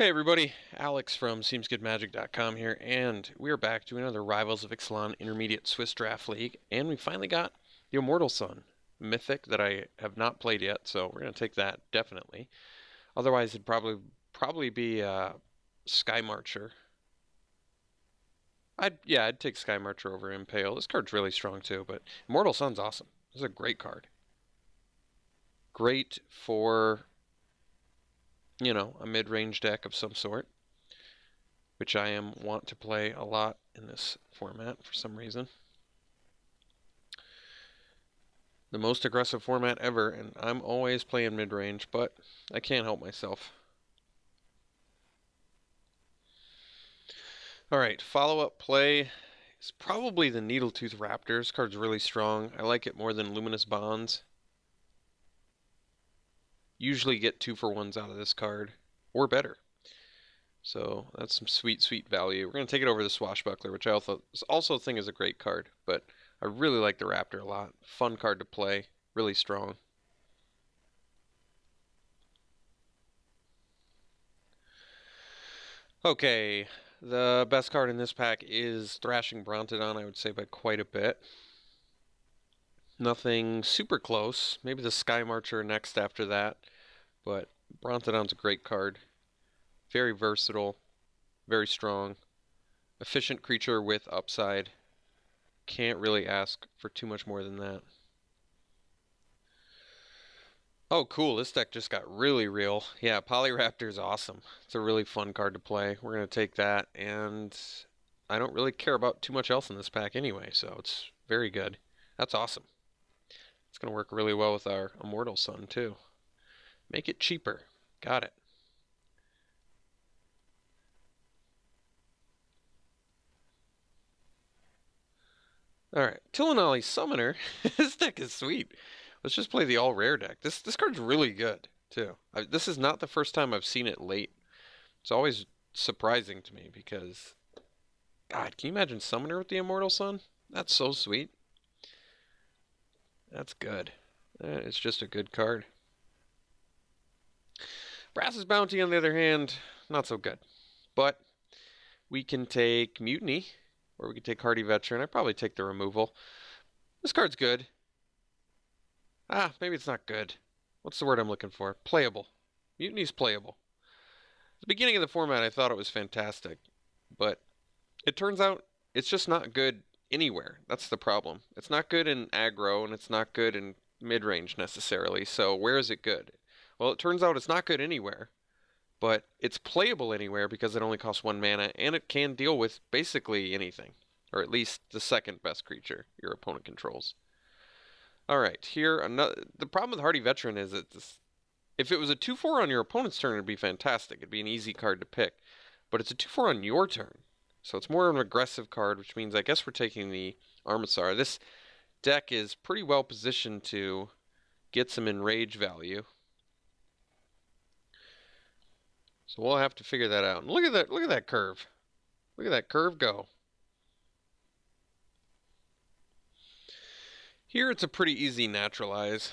Hey everybody, Alex from SeemsGoodMagic.com here, and we are back doing another Rivals of Ixalan Intermediate Swiss Draft League, and we finally got the Immortal Sun Mythic that I have not played yet, so we're going to take that, definitely. Otherwise, it'd probably be Sky Marcher. I'd take Sky Marcher over Impale. This card's really strong too, but Immortal Sun's awesome. This is a great card. Great for, a mid-range deck of some sort, which I want to play a lot in this format for some reason. The most aggressive format ever, and I'm always playing mid-range, but I can't help myself. Alright, follow-up play is probably the Needletooth Raptor. This card's really strong. I like it more than Luminous Bonds. Usually get 2-for-1s out of this card, or better. So that's some sweet, sweet value. We're going to take it over the Swashbuckler, which I also think is a great card. But I really like the Raptor a lot. Fun card to play. Really strong. Okay, the best card in this pack is Thrashing Brontodon, I would say by quite a bit. Nothing super close. Maybe the Sky Marcher next after that. But Brontodon's a great card. Very versatile. Very strong. Efficient creature with upside. Can't really ask for too much more than that. Oh, cool. This deck just got really real. Yeah, Polyraptor's awesome. It's a really fun card to play. We're going to take that, and I don't really care about too much else in this pack anyway, so it's very good. That's awesome. It's going to work really well with our Immortal Sun, too. Make it cheaper. Got it. Alright, Tillinolly Summoner. This deck is sweet. Let's just play the all-rare deck. This card's really good, too. This is not the first time I've seen it late. It's always surprising to me because... God, can you imagine Summoner with the Immortal Sun? That's so sweet. That's good. It's just a good card. Brass's Bounty, on the other hand, not so good. But we can take Mutiny, or we can take Hardy Veteran. I'd probably take the removal. This card's good. Maybe it's not good. What's the word I'm looking for? Playable. Mutiny's playable. At the beginning of the format, I thought it was fantastic. But it turns out it's just not good anywhere. That's the problem. It's not good in aggro, and it's not good in mid-range necessarily. So where is it good? Well, it turns out it's not good anywhere. But it's playable anywhere because it only costs 1 mana, and it can deal with basically anything. Or at least the second best creature your opponent controls. Alright, here, the problem with Hardy Veteran is that if it was a 2-4 on your opponent's turn, it'd be fantastic. It'd be an easy card to pick. But it's a 2-4 on your turn. So it's more of an aggressive card, which means I guess we're taking the Armasaur. This deck is pretty well positioned to get some enrage value. So we'll have to figure that out. And look at that curve. Look at that curve go. Here it's a pretty easy naturalize.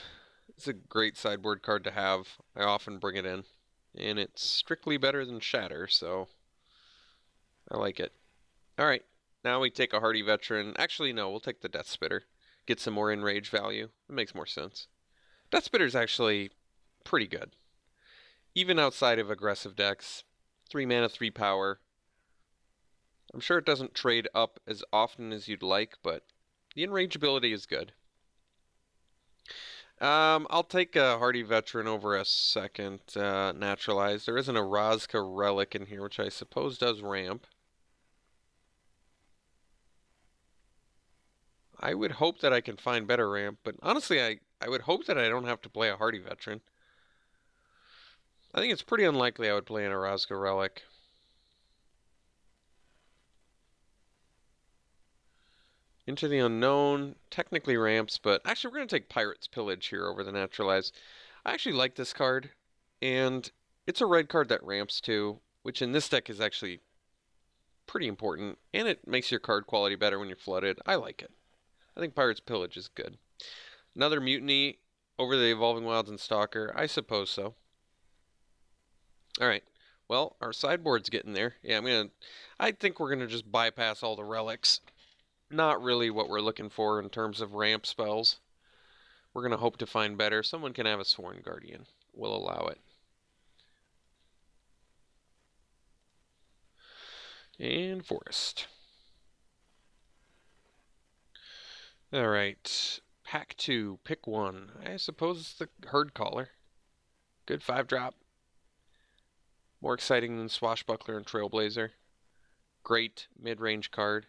It's a great sideboard card to have. I often bring it in. And it's strictly better than Shatter, so I like it. Alright, now we take a Hardy Veteran. Actually, no, we'll take the Death Spitter. Get some more enrage value. It makes more sense. Death Spitter's actually pretty good. Even outside of aggressive decks. 3 mana, 3 power. I'm sure it doesn't trade up as often as you'd like, but the enrage ability is good. I'll take a Hardy Veteran over a second Naturalize. There isn't a Razka Relic in here, which I suppose does ramp. I would hope that I can find better ramp, but honestly, I would hope that I don't have to play a Hardy Veteran. I think it's pretty unlikely I would play in a Razka Relic. Into the Unknown, technically ramps, but actually we're going to take Pirate's Pillage here over the Naturalize. I actually like this card, and it's a red card that ramps too, which in this deck is actually pretty important, and it makes your card quality better when you're flooded. I like it. I think Pirate's Pillage is good. Another Mutiny over the Evolving Wilds and Stalker? I suppose so. Alright, well, our sideboard's getting there. Yeah, I think we're gonna just bypass all the relics. Not really what we're looking for in terms of ramp spells. We're gonna hope to find better. Someone can have a Sworn Guardian. We'll allow it. And Forest. Alright. Pack 2. Pick one. I suppose it's the Herd Caller. Good 5-drop. More exciting than Swashbuckler and Trailblazer. Great mid-range card.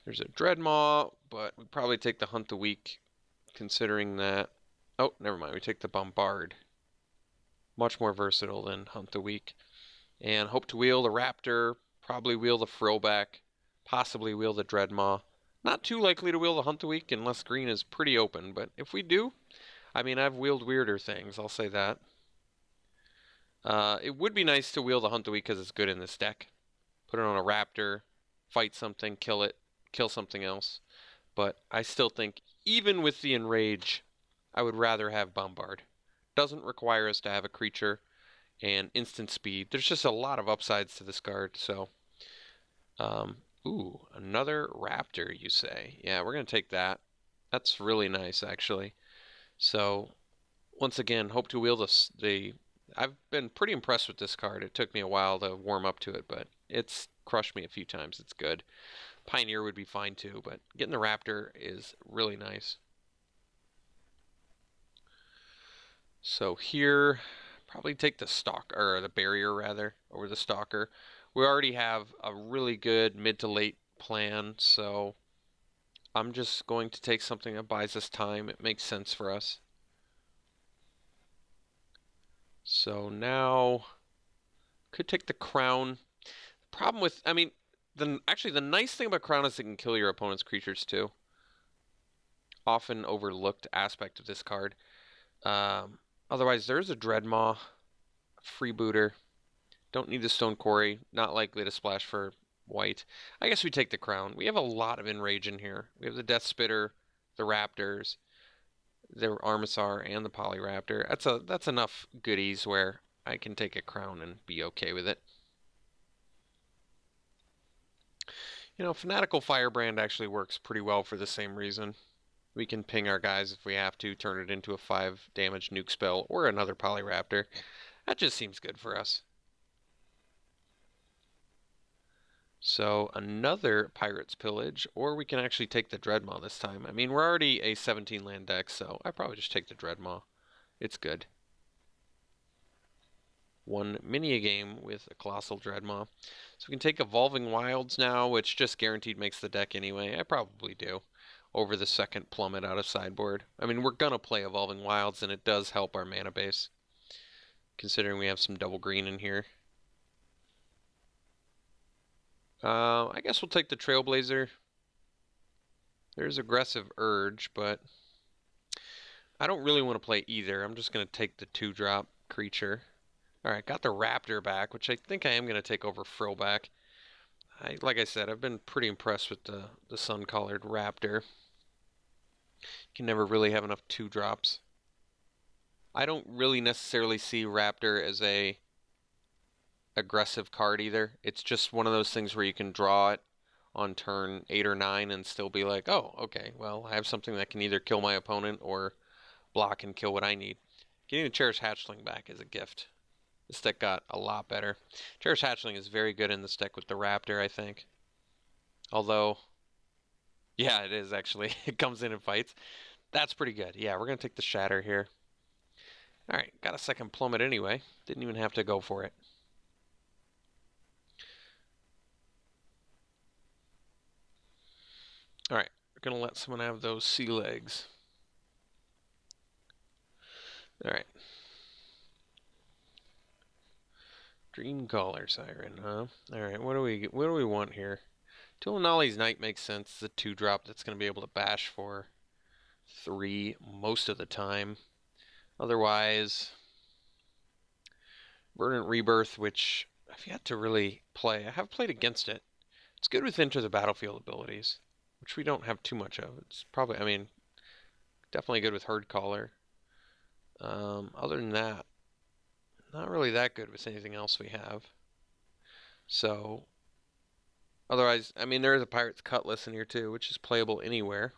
There's a Dreadmaw, but we probably take the Hunt the Weak, considering that... Oh, never mind. We take the Bombard. Much more versatile than Hunt the Weak. And hope to wheel the Raptor, probably wheel the Frillback, possibly wheel the Dreadmaw. Not too likely to wheel the Hunt the Weak unless green is pretty open, but if we do, I mean, I've wheeled weirder things, I'll say that. It would be nice to wheel the Hunt the Weak because it's good in this deck. Put it on a Raptor, fight something, kill it, kill something else. But I still think, even with the Enrage, I would rather have Bombard. Doesn't require us to have a creature and instant speed. There's just a lot of upsides to this card, so... ooh, another Raptor, you say? Yeah, we're going to take that. That's really nice, actually. So, once again, hope to wheel the... I've been pretty impressed with this card. It took me a while to warm up to it, but it's crushed me a few times. It's good. Pioneer would be fine too, but getting the Raptor is really nice. So here, probably take the Stalker, or the Barrier rather, over the Stalker. We already have a really good mid to late plan, so I'm just going to take something that buys us time. It makes sense for us. So now, could take the Crown. Problem with, I mean, actually the nice thing about Crown is it can kill your opponent's creatures too. Often overlooked aspect of this card. Otherwise, there's a Dreadmaw, Freebooter. Don't need the Stone Quarry. Not likely to splash for white. I guess we take the Crown. We have a lot of Enrage in here. We have the Death Spitter, the Raptors, the Armisar, and the Polyraptor. That's enough goodies where I can take a Crown and be okay with it. You know, Fanatical Firebrand actually works pretty well for the same reason. We can ping our guys if we have to, turn it into a 5 damage nuke spell or another Polyraptor. That just seems good for us. So another Pirate's Pillage, or we can actually take the Dreadmaw this time. I mean, we're already a 17 land deck, so I probably just take the Dreadmaw. It's good. One mini game with a Colossal Dreadmaw. So we can take Evolving Wilds now, which just guaranteed makes the deck anyway. I probably do. Over the second Plummet out of sideboard. I mean, we're going to play Evolving Wilds, and it does help our mana base. Considering we have some double green in here. I guess we'll take the Trailblazer. There's Aggressive Urge, but I don't really want to play either. I'm just going to take the 2-drop creature. Alright, got the Raptor back, which I think I am going to take over Frillback. Like I said, I've been pretty impressed with the Sun-Colored Raptor. You can never really have enough 2-drops. I don't really necessarily see Raptor as a aggressive card either. It's just one of those things where you can draw it on turn 8 or 9 and still be like, oh, okay, well, I have something that can either kill my opponent or block and kill what I need. Getting the Cherished Hatchling back is a gift. This deck got a lot better. Cherished Hatchling is very good in this deck with the Raptor, I think. Although, yeah, it is actually. It comes in and fights. That's pretty good. Yeah, we're going to take the Shatter here. Alright, got a second Plummet anyway. Didn't even have to go for it. Alright, we're going to let someone have those sea legs. Alright. Dreamcaller Siren, huh? Alright, what do we want here? Tulinali's Knight makes sense. It's a 2-drop that's going to be able to bash for 3 most of the time. Otherwise, Verdant Rebirth, which I've yet to really play. I have played against it. It's good with Enter the Battlefield abilities, which we don't have too much of. It's probably, I mean, definitely good with Herd Caller. Other than that, not really that good with anything else we have. So, otherwise, I mean, there is a Pirate's Cutlass in here too, which is playable anywhere.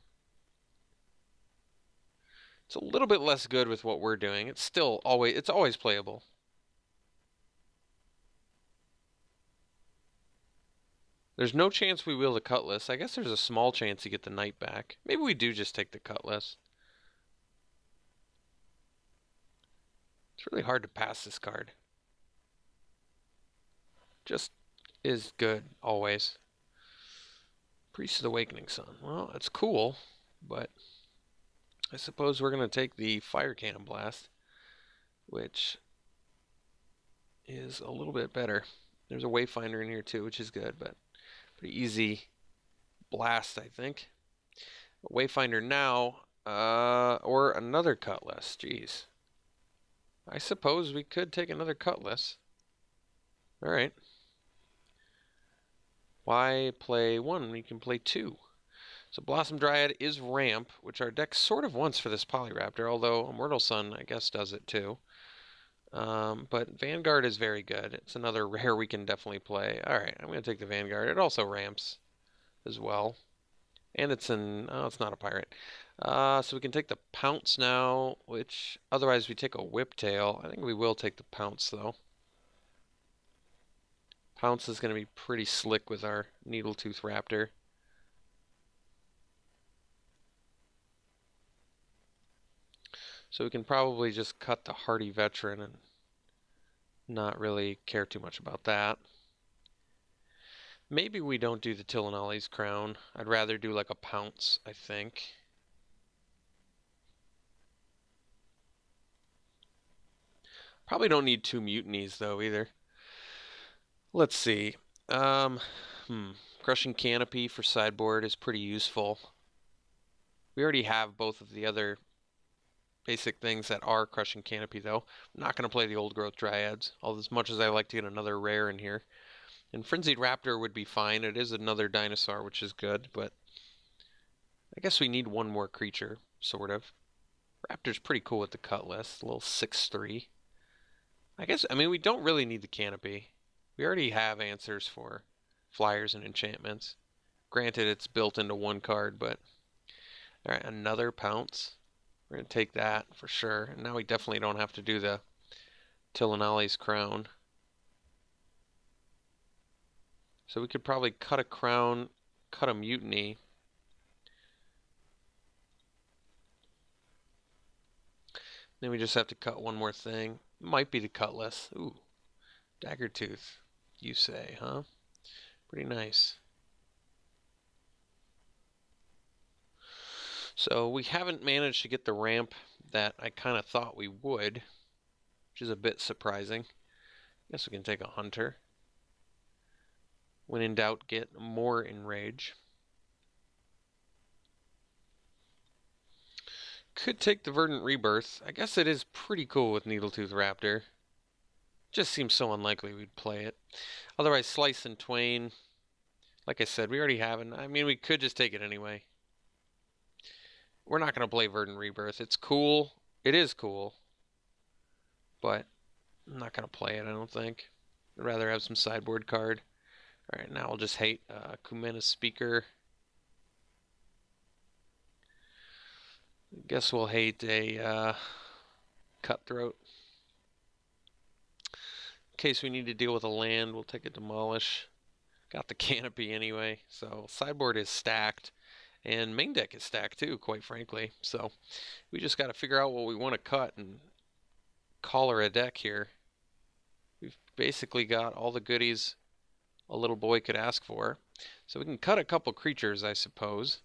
It's a little bit less good with what we're doing. It's always playable. There's no chance we wheel the Cutlass. I guess there's a small chance you get the Knight back. Maybe we do just take the Cutlass. It's really hard to pass this card. Just is good, always. Priest of the Awakening Sun. Well, it's cool, but I suppose we're going to take the Fire Cannon Blast, which is a little bit better. There's a Wayfinder in here too, which is good, but pretty easy blast, I think. A Wayfinder now, or another Cutlass. Jeez. I suppose we could take another Cutlass. All right. Why play one when you can play two? So Blossom Dryad is ramp, which our deck sort of wants for this Polyraptor, although Immortal Sun, I guess, does it too. But Vanguard is very good. It's another rare we can definitely play. Alright, I'm going to take the Vanguard. It also ramps as well. And it's it's not a pirate. So we can take the Pounce now, which otherwise we take a Whiptail. I think we will take the Pounce, though. Pounce is going to be pretty slick with our Needletooth Raptor. So we can probably just cut the Hardy Veteran and not really care too much about that. Maybe we don't do the Tillinolly's Crown. I'd rather do like a Pounce, I think. Probably don't need two Mutinies though either. Let's see. Crushing Canopy for sideboard is pretty useful. We already have both of the other basic things that are Crushing Canopy though. I'm not going to play the Old Growth Dryads, as much as I like to get another rare in here. And Frenzied Raptor would be fine. It is another dinosaur, which is good, but I guess we need one more creature, sort of. Raptor's pretty cool with the Cutlass, a little 6/3. I mean, we don't really need the Canopy. We already have answers for flyers and enchantments. Granted, it's built into one card, but... Alright, another Pounce. We're going to take that for sure. And now we definitely don't have to do the Tillinolly's Crown. So we could probably cut a Crown, cut a Mutiny. Then we just have to cut one more thing. Might be the Cutlass. Ooh, Daggertooth, you say, huh? Pretty nice. So we haven't managed to get the ramp that I kind of thought we would, which is a bit surprising. Guess we can take a Hunter. When in doubt, get more Enrage. Could take the Verdant Rebirth. I guess it is pretty cool with Needletooth Raptor. Just seems so unlikely we'd play it. Otherwise, Slice and Twain. Like I said, we already have it. I mean, we could just take it anyway. We're not going to play Verdant Rebirth. It's cool. It is cool. But I'm not going to play it, I don't think. I'd rather have some sideboard card. Alright, now I'll just hate Kumena's Speaker. Guess we'll hate a Cutthroat. In case we need to deal with a land, we'll take a Demolish. Got the Canopy anyway, so sideboard is stacked. And main deck is stacked too, quite frankly. So we just got to figure out what we want to cut and collar a deck here. We've basically got all the goodies a little boy could ask for. So we can cut a couple creatures, I suppose.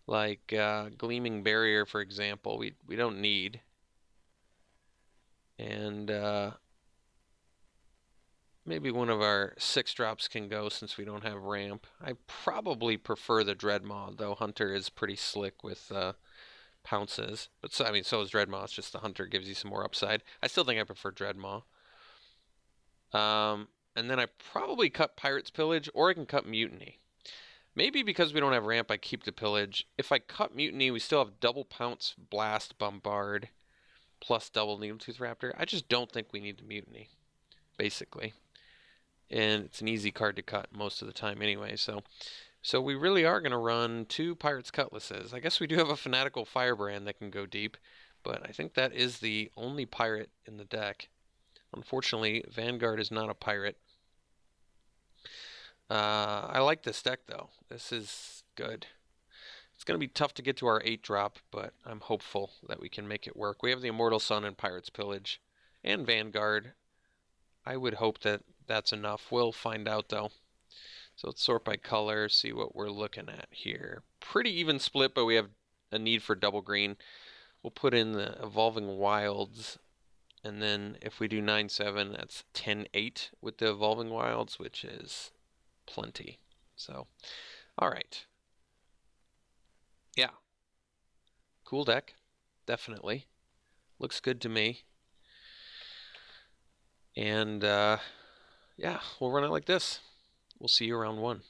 Like Gleaming Barrier, for example, we don't need. And maybe one of our 6-drops can go since we don't have ramp. I probably prefer the Dreadmaw, though Hunter is pretty slick with pounces. But so, I mean, so is Dreadmaw. It's just the Hunter gives you some more upside. I still think I prefer Dreadmaw. And then I probably cut Pirate's Pillage, or I can cut Mutiny. Maybe because we don't have ramp, I keep the Pillage. If I cut Mutiny, we still have double Pounce, Blast, Bombard. plus double Needletooth Raptor. I just don't think we need to Mutiny, basically. And it's an easy card to cut most of the time anyway, so we really are going to run 2 Pirate's Cutlasses. I guess we do have a Fanatical Firebrand that can go deep, but I think that is the only pirate in the deck. Unfortunately, Vanguard is not a pirate. I like this deck, though. This is good. It's going to be tough to get to our 8-drop, but I'm hopeful that we can make it work. We have the Immortal Sun and Pirate's Pillage and Vanguard. I would hope that that's enough. We'll find out, though. So let's sort by color, see what we're looking at here. Pretty even split, but we have a need for double green. We'll put in the Evolving Wilds, and then if we do 9-7, that's 10-8 with the Evolving Wilds, which is plenty. So, alright. Yeah. Cool deck. Definitely. Looks good to me. And, yeah, we'll run it like this. We'll see you around 1.